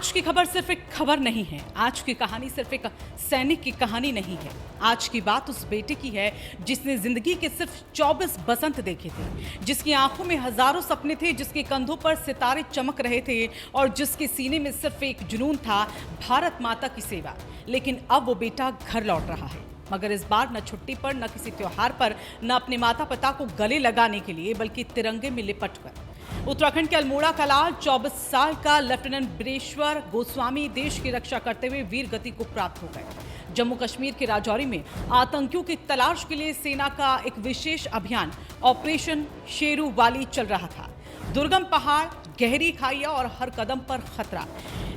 आज की खबर सिर्फ एक खबर नहीं है, आज की कहानी सिर्फ एक सैनिक की कहानी नहीं है। आज की बात उस बेटे की है जिसने जिंदगी के सिर्फ 24 बसंत देखे थे, जिसकी आंखों में हजारों सपने थे, जिसके कंधों पर सितारे चमक रहे थे और जिसके सीने में सिर्फ एक जुनून था, भारत माता की सेवा। लेकिन अब वो बेटा घर लौट रहा है, मगर इस बार न छुट्टी पर, न किसी त्योहार पर, न अपने माता पिता को गले लगाने के लिए, बल्कि तिरंगे में लिपट कर। उत्तराखंड के अल्मोड़ा का लाल 24 साल का लेफ्टिनेंट बिरेश्वर गोस्वामी देश की रक्षा करते हुए वीर गति को प्राप्त हो गए। जम्मू कश्मीर के राजौरी में आतंकियों की तलाश के लिए सेना का एक विशेष अभियान ऑपरेशन शेरू वाली चल रहा था। दुर्गम पहाड़, गहरी खाइयां और हर कदम पर खतरा।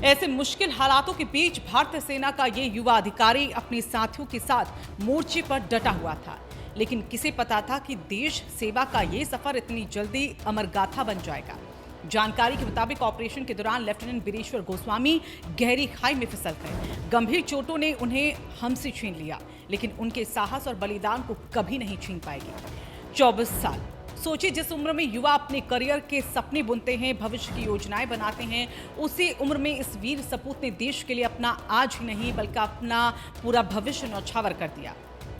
ऐसे मुश्किल हालातों के बीच भारतीय सेना का ये युवा अधिकारी अपने साथियों के साथ मोर्चे पर डटा हुआ था। लेकिन किसे पता था कि देश सेवा का ये सफर इतनी जल्दी अमर गाथा बन जाएगा। जानकारी के मुताबिक ऑपरेशन के दौरान लेफ्टिनेंट बिरेश्वर गोस्वामी गहरी खाई में फिसल गए। गंभीर चोटों ने उन्हें हमसे छीन लिया, लेकिन उनके साहस और बलिदान को कभी नहीं छीन पाएगी। 24 साल, सोचिए, जिस उम्र में युवा अपने करियर के सपने बुनते हैं, भविष्य की योजनाएं बनाते हैं, उसी उम्र में इस वीर सपूत ने देश के लिए अपना आज ही नहीं बल्कि अपना पूरा भविष्य न्यौछावर कर दिया।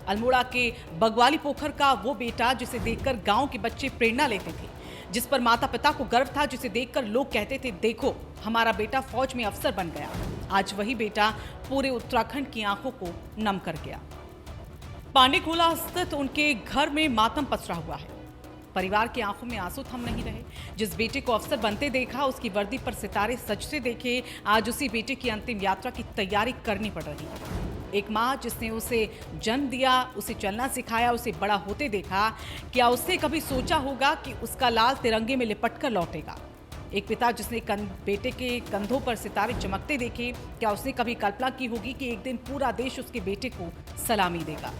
अल्मोड़ा के बगवाली पोखर का वो बेटा जिसे देखकर गांव के बच्चे प्रेरणा लेते थे, जिस पर माता पिता को गर्व था, जिसे देखकर लोग कहते थे, देखो हमारा बेटा फौज में अफसर बन गया। आज वही बेटा पूरे उत्तराखंड की आंखों को नम कर गया। पांडेखोला स्थित उनके घर में मातम पसरा हुआ है। परिवार की आंखों में आंसू थम नहीं रहे। जिस बेटे को अफसर बनते देखा, उसकी वर्दी पर सितारे सजते देखे, आज उसी बेटे की अंतिम यात्रा की तैयारी करनी पड़ रही है। एक माँ जिसने उसे जन्म दिया, उसे चलना सिखाया, उसे बड़ा होते देखा, क्या उसने कभी सोचा होगा कि उसका लाल तिरंगे में लिपट कर लौटेगा? एक पिता जिसने बेटे के कंधों पर सितारे चमकते देखे, क्या उसने कभी कल्पना की होगी कि एक दिन पूरा देश उसके बेटे को सलामी देगा?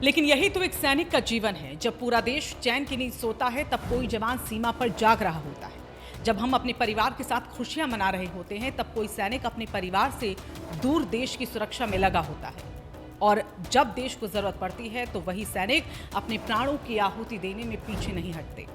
लेकिन यही तो एक सैनिक का जीवन है। जब पूरा देश चैन की नींद सोता है, तब कोई जवान सीमा पर जाग रहा होता है। जब हम अपने परिवार के साथ खुशियां मना रहे होते हैं, तब कोई सैनिक अपने परिवार से दूर देश की सुरक्षा में लगा होता है। और जब देश को जरूरत पड़ती है, तो वही सैनिक अपने प्राणों की आहुति देने में पीछे नहीं हटते।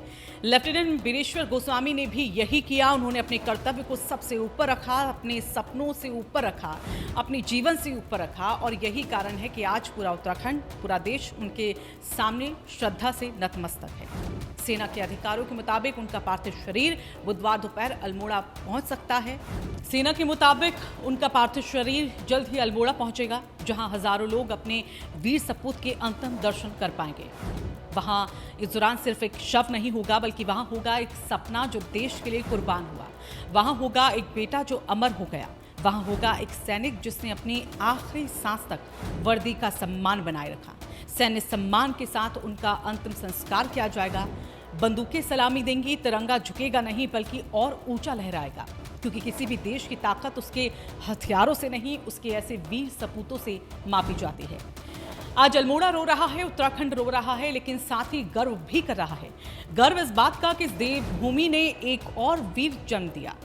लेफ्टिनेंट बिरेश्वर गोस्वामी ने भी यही किया। उन्होंने अपने कर्तव्य को सबसे ऊपर रखा, अपने सपनों से ऊपर रखा, अपने जीवन से ऊपर रखा, और यही कारण है कि आज पूरा उत्तराखंड, पूरा देश उनके सामने श्रद्धा से नतमस्तक है। सेना के अधिकारियों के मुताबिक उनका पार्थिव शरीर बुधवार दोपहर अल्मोड़ा पहुंच सकता है। सेना के मुताबिक उनका पार्थिव शरीर जल्द ही अल्मोड़ा पहुंचेगा, जहां हजारों लोग अपने वीर सपूत के अंतिम दर्शन कर पाएंगे। वहां इस दौरान सिर्फ एक शव नहीं होगा, बल्कि वहां होगा एक सपना जो देश के लिए कुर्बान हुआ। वहां होगा एक बेटा जो अमर हो गया। वहां होगा एक सैनिक जिसने अपनी आखिरी सांस तक वर्दी का सम्मान बनाए रखा। सैन्य सम्मान के साथ उनका अंतिम संस्कार किया जाएगा। बंदूकें सलामी देंगी, तिरंगा झुकेगा नहीं बल्कि और ऊंचा लहराएगा, क्योंकि किसी भी देश की ताकत उसके हथियारों से नहीं, उसके ऐसे वीर सपूतों से मापी जाती है। आज अल्मोड़ा रो रहा है, उत्तराखंड रो रहा है, लेकिन साथ ही गर्व भी कर रहा है। गर्व इस बात का कि इस देवभूमि ने एक और वीर जन्म दिया।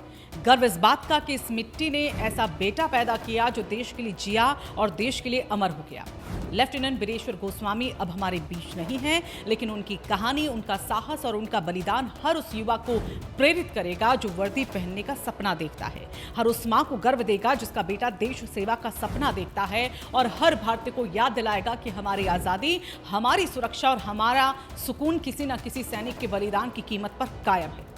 गर्व इस बात का कि इस मिट्टी ने ऐसा बेटा पैदा किया जो देश के लिए जिया और देश के लिए अमर हो गया। लेफ्टिनेंट बिरेश्वर गोस्वामी अब हमारे बीच नहीं हैं, लेकिन उनकी कहानी, उनका साहस और उनका बलिदान हर उस युवा को प्रेरित करेगा जो वर्दी पहनने का सपना देखता है। हर उस माँ को गर्व देगा जिसका बेटा देश सेवा का सपना देखता है, और हर भारतीय को याद दिलाएगा कि हमारी आज़ादी, हमारी सुरक्षा और हमारा सुकून किसी न किसी सैनिक के बलिदान की कीमत पर कायम है।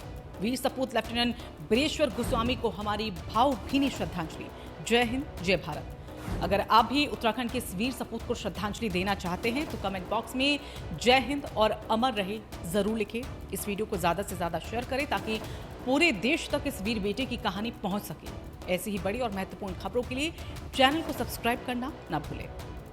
वीर सपूत लेफ्टिनेंट बिरेश्वर गोस्वामी को हमारी भावभीनी श्रद्धांजलि। जय हिंद, जय भारत। अगर आप भी उत्तराखंड के इस वीर सपूत को श्रद्धांजलि देना चाहते हैं, तो कमेंट बॉक्स में जय हिंद और अमर रहे जरूर लिखें। इस वीडियो को ज़्यादा से ज़्यादा शेयर करें ताकि पूरे देश तक इस वीर बेटे की कहानी पहुंच सके। ऐसी ही बड़ी और महत्वपूर्ण खबरों के लिए चैनल को सब्सक्राइब करना ना भूलें।